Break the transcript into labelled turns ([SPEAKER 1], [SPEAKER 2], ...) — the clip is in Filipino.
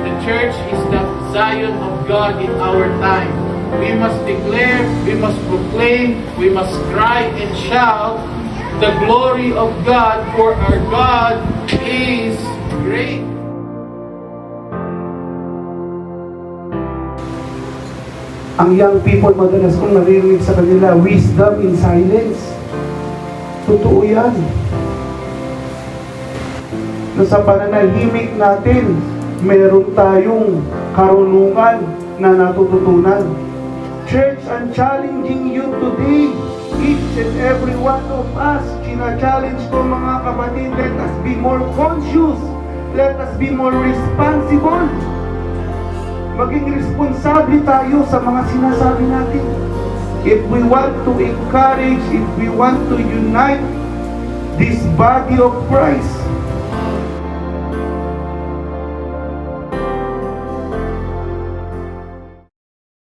[SPEAKER 1] The church is the Zion of God in our time. We must declare, we must proclaim, we must cry and shout the glory of God, for our God is great.
[SPEAKER 2] Ang young people, madalas kong naririnig sa kanila, wisdom in silence. Totoo yan. Na sa pananahimik natin, meron tayong karunungan na natututunan. Church, I'm challenging you today, each and every one of us, china-challenge ko mga kapatid, let us be more conscious, let us be more responsible. Maging responsable tayo sa mga sinasabi natin. If we want to encourage, if we want to unite this body of Christ,